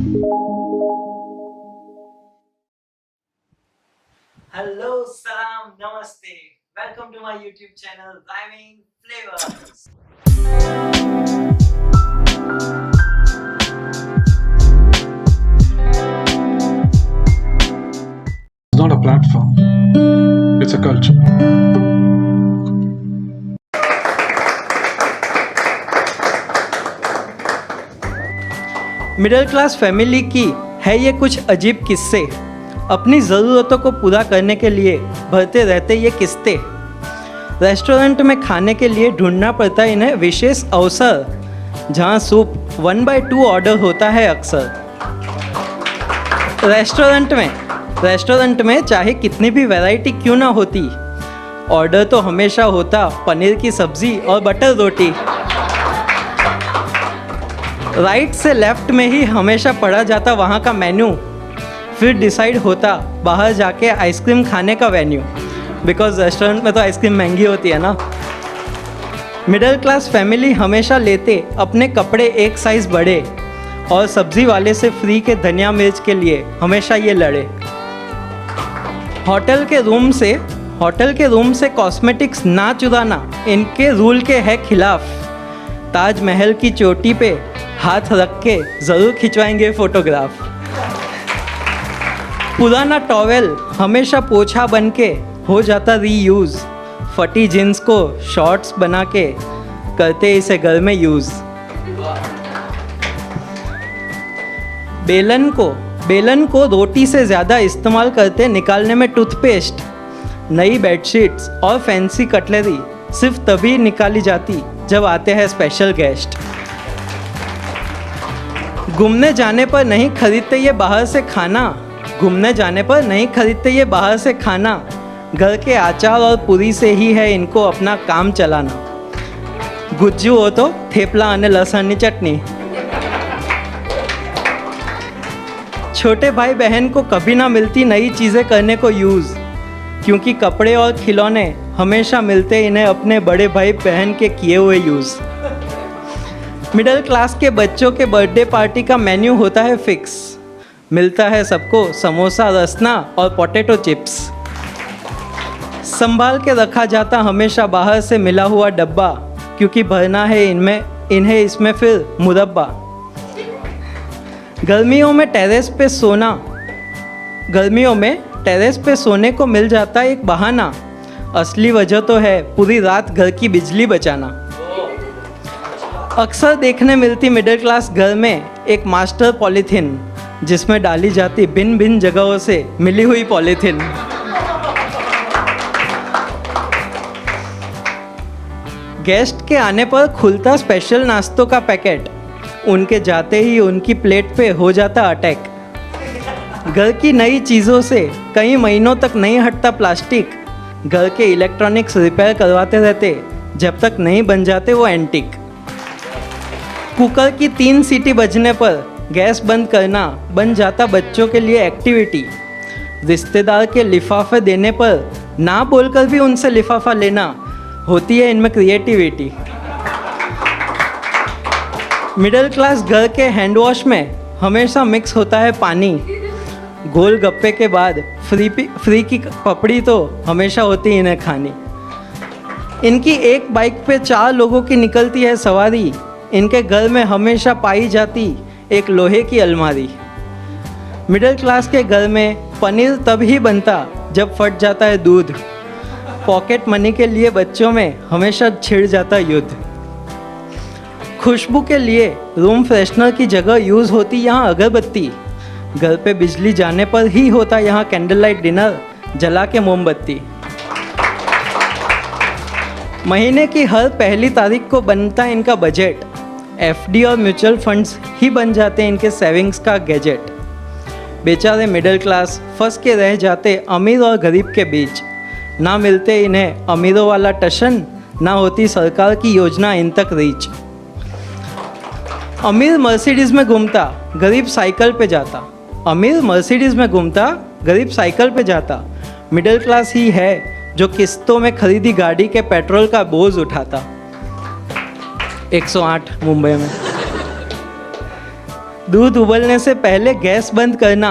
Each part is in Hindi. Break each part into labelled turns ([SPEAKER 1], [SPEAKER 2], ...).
[SPEAKER 1] Hello, salam, namaste. Welcome to my YouTube channel, Rhyming Flavors.
[SPEAKER 2] It's not a platform, it's a culture.
[SPEAKER 1] Middle class family की है ये कुछ अजीब किस्से। अपनी ज़रूरतों को पूरा करने के लिए भरते रहते ये किस्ते। रेस्टोरेंट में खाने के लिए ढूंढना पड़ता है इन्हें विशेष अवसर, जहाँ सूप 1/2 ऑर्डर होता है अक्सर। रेस्टोरेंट में चाहे कितनी भी वैरायटी क्यों ना होती, ऑर्डर तो हमेशा होता पनीर की सब्ज़ी और बटर रोटी। राइट से लेफ्ट में ही हमेशा पढ़ा जाता वहाँ का मेन्यू, फिर डिसाइड होता बाहर जाके आइसक्रीम खाने का वेन्यू, बिकॉज रेस्टोरेंट में तो आइसक्रीम महंगी होती है ना। मिडिल क्लास फैमिली हमेशा लेते अपने कपड़े एक साइज़ बड़े, और सब्ज़ी वाले से फ्री के धनिया मिर्च के लिए हमेशा ये लड़े। होटल के रूम से कॉस्मेटिक्स ना चुराना इनके रूल के है खिलाफ। ताजमहल की चोटी पे हाथ रख के ज़रूर खिंचवाएंगे फोटोग्राफ। पुराना टॉवेल हमेशा पोछा बन के हो जाता रीयूज़, फटी जीन्स को शॉर्ट्स बना के करते इसे घर में यूज़। बेलन को रोटी से ज़्यादा इस्तेमाल करते निकालने में टूथपेस्ट। नई बेडशीट्स और फैंसी कटलरी सिर्फ तभी निकाली जाती जब आते हैं स्पेशल गेस्ट। घूमने जाने पर नहीं खरीदते ये बाहर से खाना, घर के अचार और पूरी से ही है इनको अपना काम चलाना। गुज्जू हो तो थेपला અને લસણની चटनी। छोटे भाई बहन को कभी ना मिलती नई चीज़ें करने को यूज़, क्योंकि कपड़े और खिलौने हमेशा मिलते इन्हें अपने बड़े भाई बहन के किए हुए यूज़। मिडिल क्लास के बच्चों के बर्थडे पार्टी का मेन्यू होता है फिक्स, मिलता है सबको समोसा, रसना और पोटैटो चिप्स। संभाल के रखा जाता हमेशा बाहर से मिला हुआ डब्बा, क्योंकि भरना है इन्हें इसमें फिर मुरब्बा। गर्मियों में टेरेस पे सोने को मिल जाता एक बहाना, असली वजह तो है पूरी रात घर की बिजली बचाना। अक्सर देखने मिलती मिडिल क्लास घर में एक मास्टर पॉलीथीन, जिसमें डाली जाती भिन्न जगहों से मिली हुई पॉलीथीन। गेस्ट के आने पर खुलता स्पेशल नाश्तों का पैकेट, उनके जाते ही उनकी प्लेट पे हो जाता अटैक। घर की नई चीज़ों से कई महीनों तक नहीं हटता प्लास्टिक, घर के इलेक्ट्रॉनिक्स रिपेयर करवाते रहते जब तक नहीं बन जाते वो एंटीक। कुकर की 3 सीटी बजने पर गैस बंद करना बन जाता बच्चों के लिए एक्टिविटी। रिश्तेदार के लिफाफे देने पर ना बोलकर भी उनसे लिफाफा लेना, होती है इनमें क्रिएटिविटी। मिडिल क्लास घर के हैंड वॉश में हमेशा मिक्स होता है पानी। गोल गप्पे के बाद फ्री की पपड़ी तो हमेशा होती इन्हें खानी। इनकी एक बाइक पे 4 लोगों की निकलती है सवारी, इनके घर में हमेशा पाई जाती एक लोहे की अलमारी। मिडिल क्लास के घर में पनीर तब ही बनता जब फट जाता है दूध, पॉकेट मनी के लिए बच्चों में हमेशा छिड़ जाता युद्ध। खुशबू के लिए रूम फ्रेशनर की जगह यूज़ होती यहाँ अगरबत्ती, घर पे बिजली जाने पर ही होता यहाँ कैंडल लाइट डिनर जला के मोमबत्ती। महीने की हर पहली तारीख को बनता इनका बजट, एफडी और म्यूचुअल फंड्स ही बन जाते हैं इनके सेविंग्स का गैजेट। बेचारे मिडिल क्लास फंस के रह जाते अमीर और गरीब के बीच, ना मिलते इन्हें अमीरों वाला टशन, ना होती सरकार की योजना इन तक रीच। अमीर मर्सिडीज़ में घूमता, गरीब साइकिल पे जाता। मिडिल क्लास ही है जो किस्तों में खरीदी गाड़ी के पेट्रोल का बोझ उठाता। 108 मुंबई में। दूध उबलने से पहले गैस बंद करना,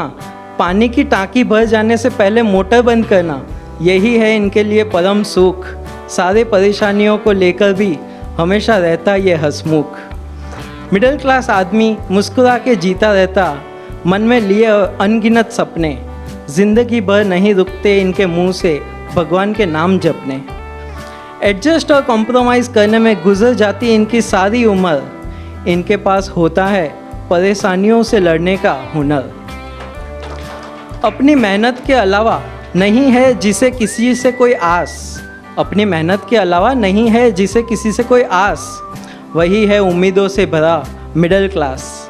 [SPEAKER 1] पानी की टांकी भर जाने से पहले मोटर बंद करना, यही है इनके लिए परम सुख। सारे परेशानियों को लेकर भी हमेशा रहता ये हंसमुख। मिडिल क्लास आदमी मुस्कुरा के जीता रहता, मन में लिए अनगिनत सपने, जिंदगी भर नहीं रुकते इनके मुंह से भगवान के नाम जपने। एडजस्ट और कॉम्प्रोमाइज़ करने में गुजर जाती इनकी सारी उम्र, इनके पास होता है परेशानियों से लड़ने का हुनर। अपनी मेहनत के अलावा नहीं है जिसे किसी से कोई आस, अपनी मेहनत के अलावा नहीं है जिसे किसी से कोई आस, वही है उम्मीदों से भरा मिडिल क्लास।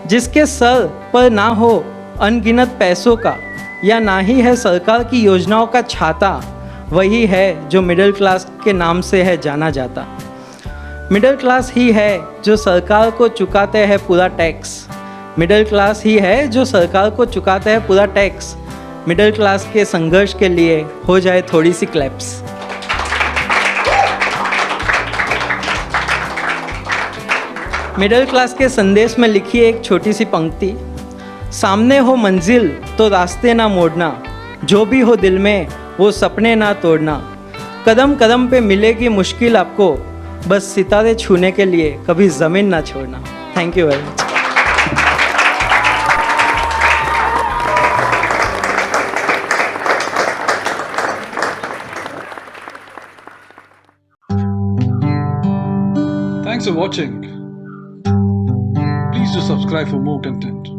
[SPEAKER 1] जिसके सर पर ना हो अनगिनत पैसों का, या ना ही है सरकार की योजनाओं का छाता, वही है जो मिडिल क्लास के नाम से है जाना जाता। मिडिल क्लास ही है जो सरकार को चुकाते हैं पूरा टैक्स, मिडिल क्लास ही है जो सरकार को चुकाते हैं पूरा टैक्स। मिडिल क्लास के संघर्ष के लिए हो जाए थोड़ी सी क्लैप्स। मिडिल क्लास के संदेश में लिखी एक छोटी सी पंक्ति, सामने हो मंजिल तो रास्ते ना मोड़ना, जो भी हो दिल में वो सपने ना तोड़ना, कदम कदम पे मिलेगी मुश्किल आपको, बस सितारे छूने के लिए कभी ज़मीन ना छोड़ना। Thank you very much.
[SPEAKER 2] Thanks for watching. Please do subscribe for more content.